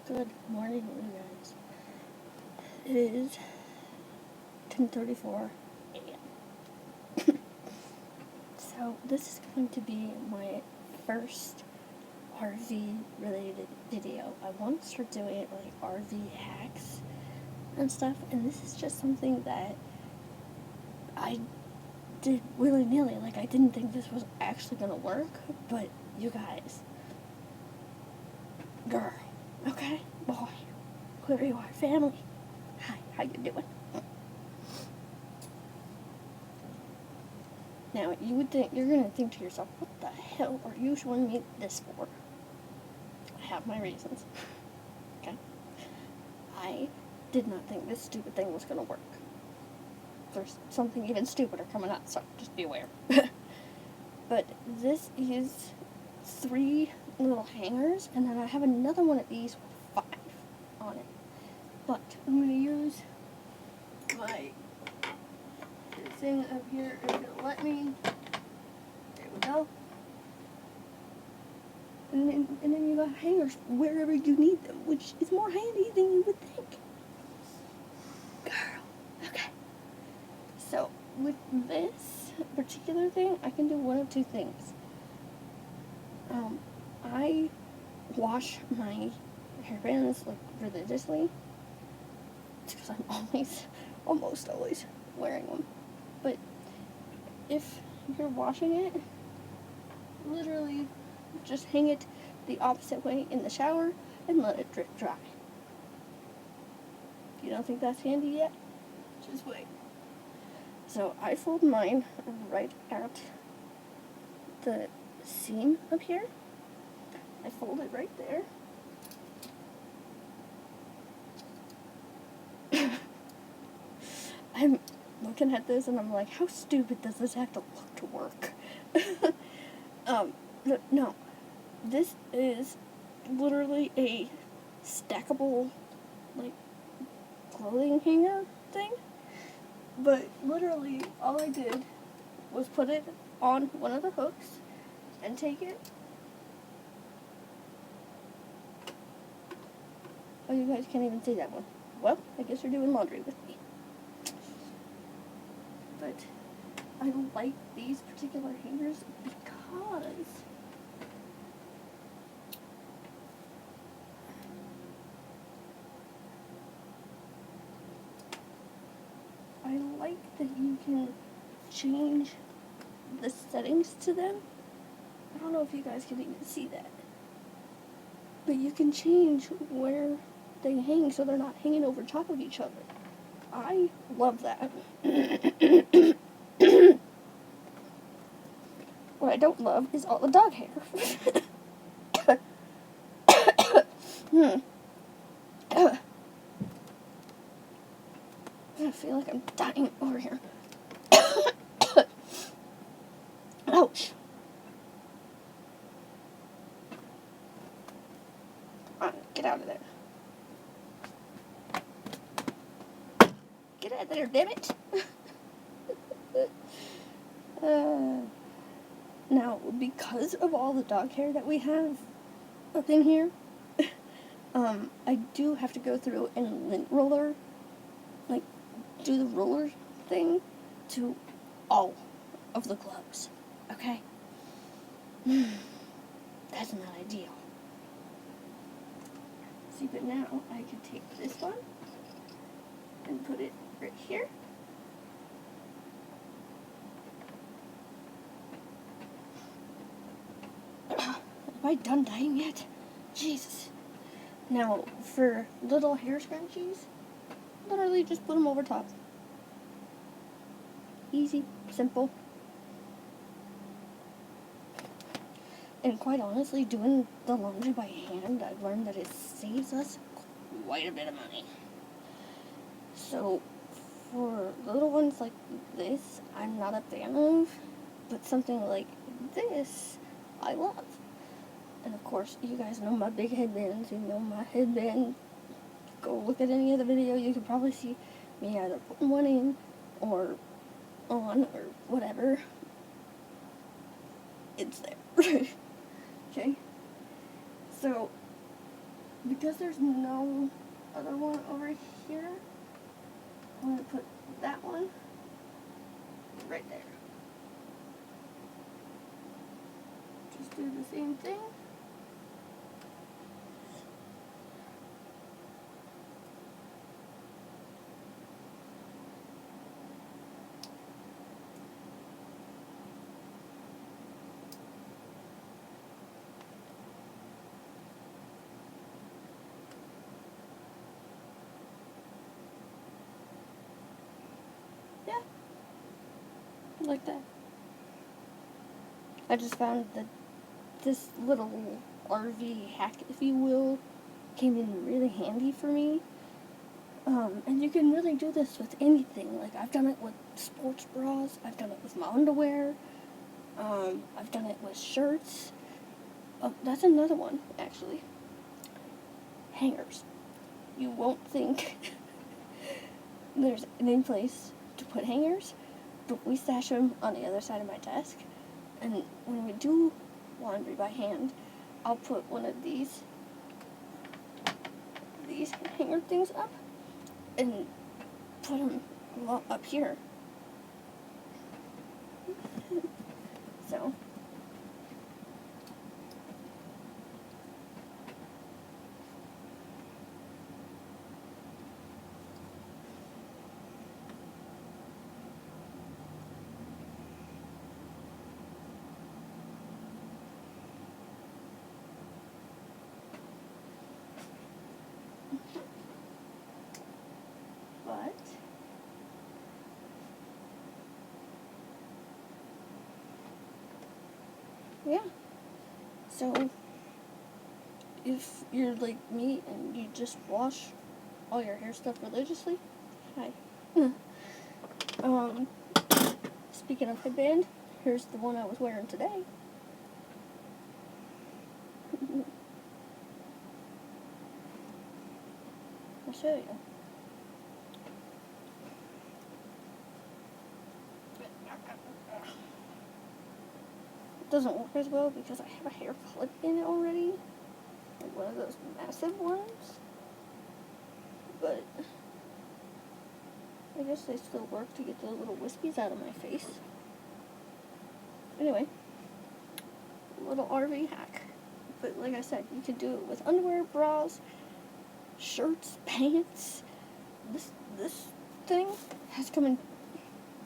Good morning, you guys. It is 10:34 a.m. So this is going to be my first RV related video. I want to start doing like RV hacks and stuff, and this is just something that I did willy-nilly. Like, I didn't think this was actually gonna work, but you guys, girl, okay, boy, whoever you are, family, hi, how you doing? Now, you're gonna think to yourself, what the hell are you showing me this for? I have my reasons. Okay? I did not think this stupid thing was gonna work. There's something even stupider coming up, so just be aware. But this is 3 little hangers, and then I have another one of these with 5 on it. But I'm gonna use my thing up here is gonna let me. There we go. And then you got hangers wherever you need them, which is more handy than you would think. Girl. Okay. So with this particular thing, I can do one of 2 things. I wash my hairbands like religiously. It's because I'm almost always wearing them. But if you're washing it, literally just hang it the opposite way in the shower and let it drip dry. If you don't think that's handy yet, just wait. So I fold mine right at the seam up here. I fold it right there. I'm looking at this and I'm like, how stupid does this have to look to work? No. This is literally a stackable, like, clothing hanger thing. But literally, all I did was put it on one of the hooks and take it. Oh, you guys can't even see that one. Well, I guess you're doing laundry with me. But I like these particular hangers because I like that you can change the settings to them. I don't know if you guys can even see that. But you can change where they hang so they're not hanging over top of each other. I love that. What I don't love is all the dog hair. I feel like I'm dying over here. Ouch. Get out of there. Get out of there, damn it. Now, because of all the dog hair that we have up in here, I do have to go through and lint roller, like, do the roller thing to all of the gloves, okay? That's not ideal. See, but now I can take this one and put it right here. Have I done dyeing yet? Jesus. Now, for little hair scrunchies, literally just put them over top. Easy, simple. And quite honestly, doing the laundry by hand, I've learned that it saves us quite a bit of money. So, for little ones like this, I'm not a fan of, but something like this, I love. And of course, you guys know my big headbands. You know my headband. Go look at any other video. You can probably see me either putting one in or on or whatever. It's there. Okay? So, because there's no other one over here, I'm going to put that one right there. Just do the same thing. Yeah, like that. I just found that this little RV hack, if you will, came in really handy for me. And you can really do this with anything. Like, I've done it with sports bras, I've done it with my underwear, I've done it with shirts. Oh, that's another one, actually. Hangers. You won't think there's any place to put hangers, but we stash them on the other side of my desk. And when we do laundry by hand, I'll put one of these hanger things up and put them up here. So, but yeah. So, if you're like me and you just wash all your hair stuff religiously, hi. Speaking of headband, here's the one I was wearing today. I'll show you. It doesn't work as well because I have a hair clip in it already. Like one of those massive ones. But I guess they still work to get those little wispies out of my face. Anyway, little RV hack. But like I said, you can do it with underwear, bras, shirts, pants. This thing has come in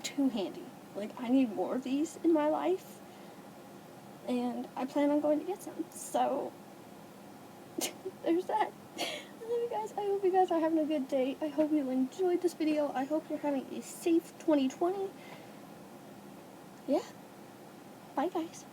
too handy. Like, I need more of these in my life. And I plan on going to get some. So, there's that. I love you guys. I hope you guys are having a good day. I hope you enjoyed this video. I hope you're having a safe 2020. Yeah. Bye, guys.